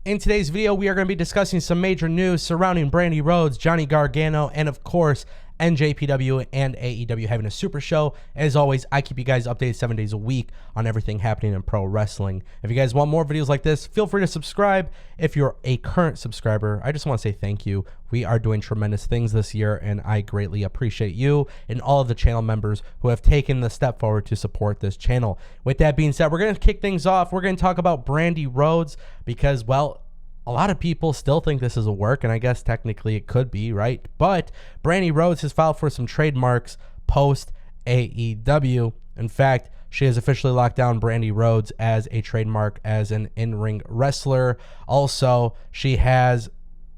In today's video, we are going to be discussing some major news surrounding Brandi Rhodes, Johnny Gargano, and of course, NJPW and AEW having a super show. As always, I keep you guys updated 7 days a week on everything happening in pro wrestling. If you guys want more videos like this, feel free to subscribe. If you're a current subscriber, I just want to say thank you. We are doing tremendous things this year, and I greatly appreciate you and all of the channel members who have taken the step forward to support this channel. With that being said, we're going to kick things off. We're going to talk about Brandi Rhodes because, well, a lot of people still think this is a work, and I guess technically it could be, right? But Brandi Rhodes has filed for some trademarks post AEW. In fact, she has officially locked down Brandi Rhodes as a trademark as an in-ring wrestler. Also, she has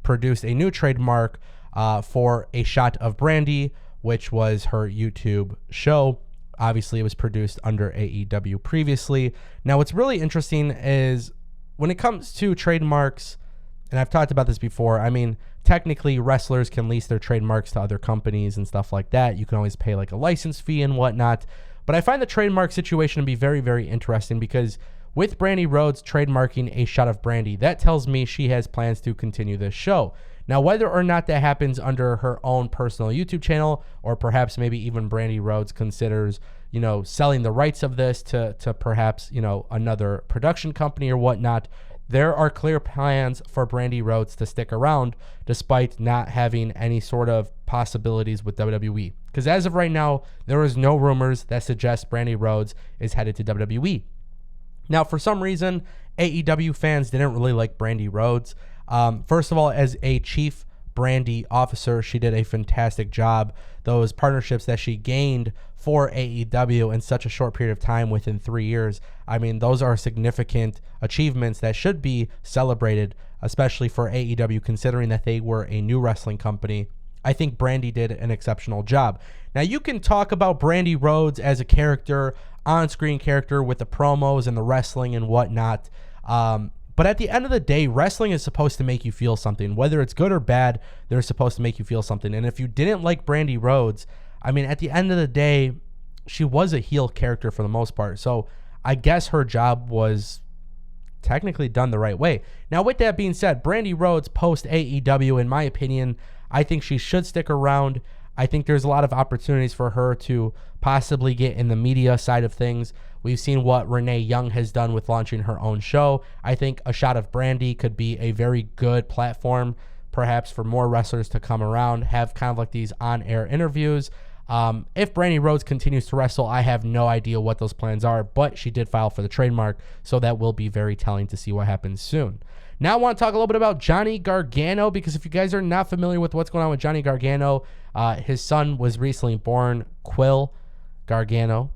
produced a new trademark for a shot of Brandi, which was her YouTube show. Obviously, it was produced under AEW previously. Now, what's really interesting is when it comes to trademarks, and I've talked about this before, I mean, technically wrestlers can lease their trademarks to other companies and stuff like that. You can always pay like a license fee and whatnot. But I find the trademark situation to be very, very interesting because with Brandi Rhodes trademarking a shot of Brandi, that tells me she has plans to continue this show. Now, whether or not that happens under her own personal YouTube channel, or perhaps maybe even Brandi Rhodes considers, you know, selling the rights of this to perhaps, you know, another production company or whatnot, there are clear plans for Brandi Rhodes to stick around despite not having any sort of possibilities with WWE. Because as of right now, there is no rumors that suggest Brandi Rhodes is headed to WWE. Now, for some reason, AEW fans didn't really like Brandi Rhodes. First of all, as a chief Brandi officer, she did a fantastic job. Those partnerships that she gained for AEW in such a short period of time within 3 years, I mean, those are significant achievements that should be celebrated, especially for AEW, considering that they were a new wrestling company. I think Brandi did an exceptional job. Now, you can talk about Brandi Rhodes as a character, on-screen character with the promos and the wrestling and whatnot. But at the end of the day, wrestling is supposed to make you feel something. Whether it's good or bad, they're supposed to make you feel something. And if you didn't like Brandi Rhodes, I mean, at the end of the day, she was a heel character for the most part. So I guess her job was technically done the right way. Now, with that being said, Brandi Rhodes post AEW, in my opinion, I think she should stick around. I think there's a lot of opportunities for her to possibly get in the media side of things. We've seen what Renee Young has done with launching her own show. I think a shot of Brandi could be a very good platform, perhaps for more wrestlers to come around, have kind of like these on-air interviews. If Brandi Rhodes continues to wrestle, I have no idea what those plans are, but she did file for the trademark, so that will be very telling to see what happens soon. Now I want to talk a little bit about Johnny Gargano, because if you guys are not familiar with what's going on with Johnny Gargano, his son was recently born, Quill Gargano.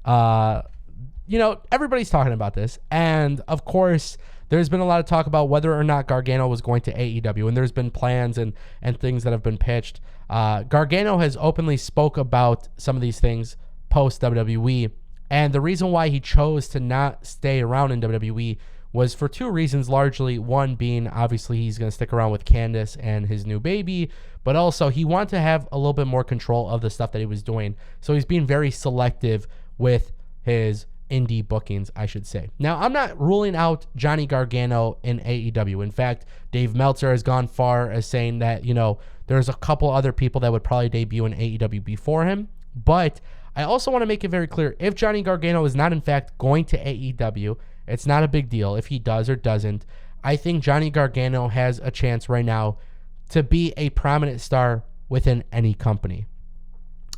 You know, everybody's talking about this, and of course, there's been a lot of talk about whether or not Gargano was going to AEW, and there's been plans and things that have been pitched. Gargano has openly spoke about some of these things post WWE, and the reason why he chose to not stay around in WWE was for two reasons, largely. One being, obviously, he's going to stick around with Candice and his new baby, but also he wanted to have a little bit more control of the stuff that he was doing. So he's being very selective with his indie bookings, I should say. Now, I'm not ruling out Johnny Gargano in AEW. In fact, Dave Meltzer has gone far as saying that, you know, there's a couple other people that would probably debut in AEW before him. But I also want to make it very clear, if Johnny Gargano is not in fact going to AEW, it's not a big deal if he does or doesn't. I think Johnny Gargano has a chance right now to be a prominent star within any company.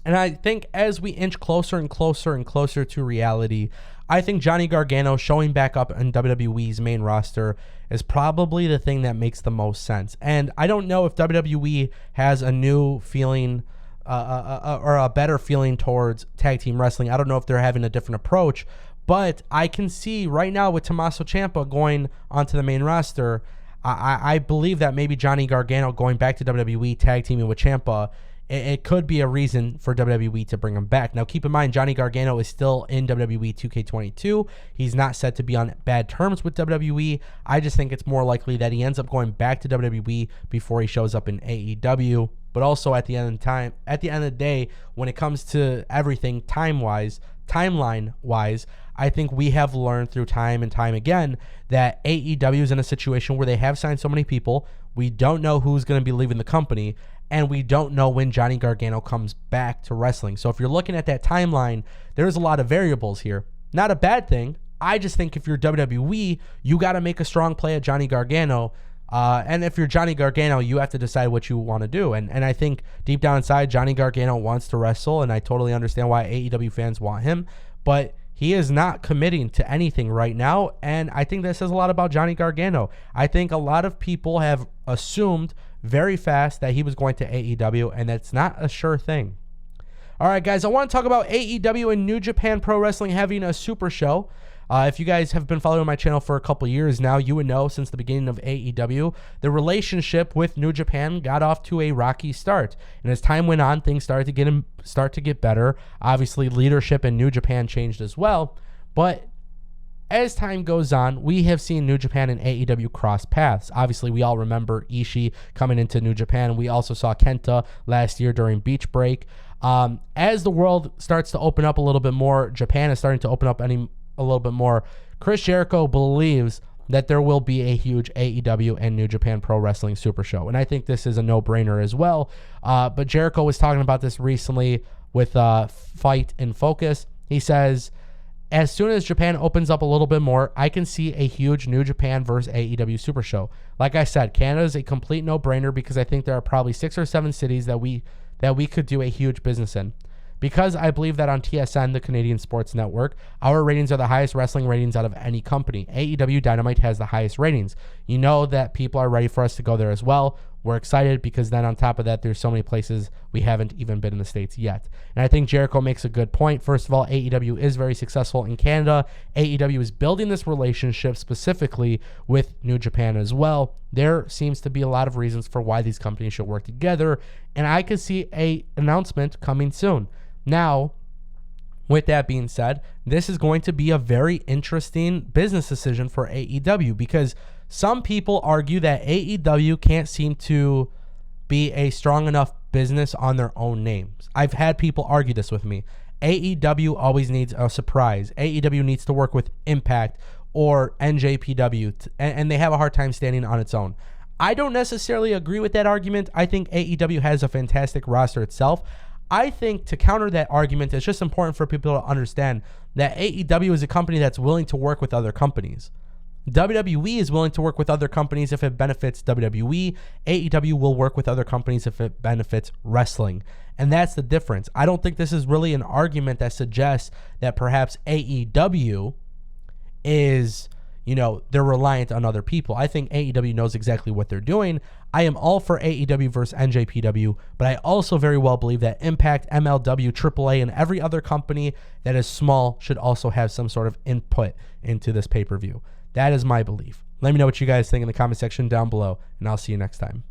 And I think as we inch closer and closer and closer to reality, I think Johnny Gargano showing back up in WWE's main roster is probably the thing that makes the most sense. And I don't know if WWE has a new feeling or a better feeling towards tag team wrestling. I don't know if they're having a different approach, but I can see right now with Tommaso Ciampa going onto the main roster, I believe that maybe Johnny Gargano going back to WWE, tag teaming with Ciampa, it could be a reason for WWE to bring him back. Now, keep in mind, Johnny Gargano is still in WWE 2K22. He's not said to be on bad terms with WWE. I just think it's more likely that he ends up going back to WWE before he shows up in AEW. But also at the end of the day, when it comes to everything timeline-wise, I think we have learned through time and time again that AEW is in a situation where they have signed so many people. We don't know who's going to be leaving the company, and we don't know when Johnny Gargano comes back to wrestling. So if you're looking at that timeline, there's a lot of variables here. Not a bad thing. I just think if you're WWE, you got to make a strong play at Johnny Gargano. And if you're Johnny Gargano, you have to decide what you want to do. And I think deep down inside, Johnny Gargano wants to wrestle, and I totally understand why AEW fans want him. But he is not committing to anything right now, and I think that says a lot about Johnny Gargano. I think a lot of people have assumed very fast that he was going to AEW, and that's not a sure thing. All right, guys, I want to talk about AEW and New Japan Pro Wrestling having a super show. If you guys have been following my channel for a couple years now, you would know since the beginning of AEW, the relationship with New Japan got off to a rocky start. And as time went on, things started to get better. Obviously, leadership in New Japan changed as well. But as time goes on, we have seen New Japan and AEW cross paths. Obviously, we all remember Ishii coming into New Japan. We also saw Kenta last year during Beach Break. As the world starts to open up a little bit more, Japan is starting to open up a little bit more. Chris Jericho believes that there will be a huge AEW and New Japan Pro Wrestling Super Show, and I think this is a no-brainer as well. But Jericho was talking about this recently with Fight in Focus. He says, as soon as Japan opens up a little bit more, I can see a huge New Japan versus AEW Super Show. Like I said, Canada is a complete no-brainer because I think there are probably 6 or 7 cities that we could do a huge business in. Because I believe that on TSN, the Canadian Sports Network, our ratings are the highest wrestling ratings out of any company. AEW Dynamite has the highest ratings. You know that people are ready for us to go there as well. We're excited because then on top of that, there's so many places we haven't even been in the States yet. And I think Jericho makes a good point. First of all, AEW is very successful in Canada. AEW is building this relationship specifically with New Japan as well. There seems to be a lot of reasons for why these companies should work together. And I could see an announcement coming soon. Now, with that being said, this is going to be a very interesting business decision for AEW because some people argue that AEW can't seem to be a strong enough business on their own names. I've had people argue this with me. AEW always needs a surprise. AEW needs to work with Impact or NJPW, and they have a hard time standing on its own. I don't necessarily agree with that argument. I think AEW has a fantastic roster itself. I think to counter that argument, it's just important for people to understand that AEW is a company that's willing to work with other companies. WWE is willing to work with other companies if it benefits WWE. AEW will work with other companies if it benefits wrestling. And that's the difference. I don't think this is really an argument that suggests that perhaps AEW is, they're reliant on other people. I think AEW knows exactly what they're doing. I am all for AEW versus NJPW, but I also very well believe that Impact, MLW, AAA, and every other company that is small should also have some sort of input into this pay-per-view. That is my belief. Let me know what you guys think in the comment section down below, and I'll see you next time.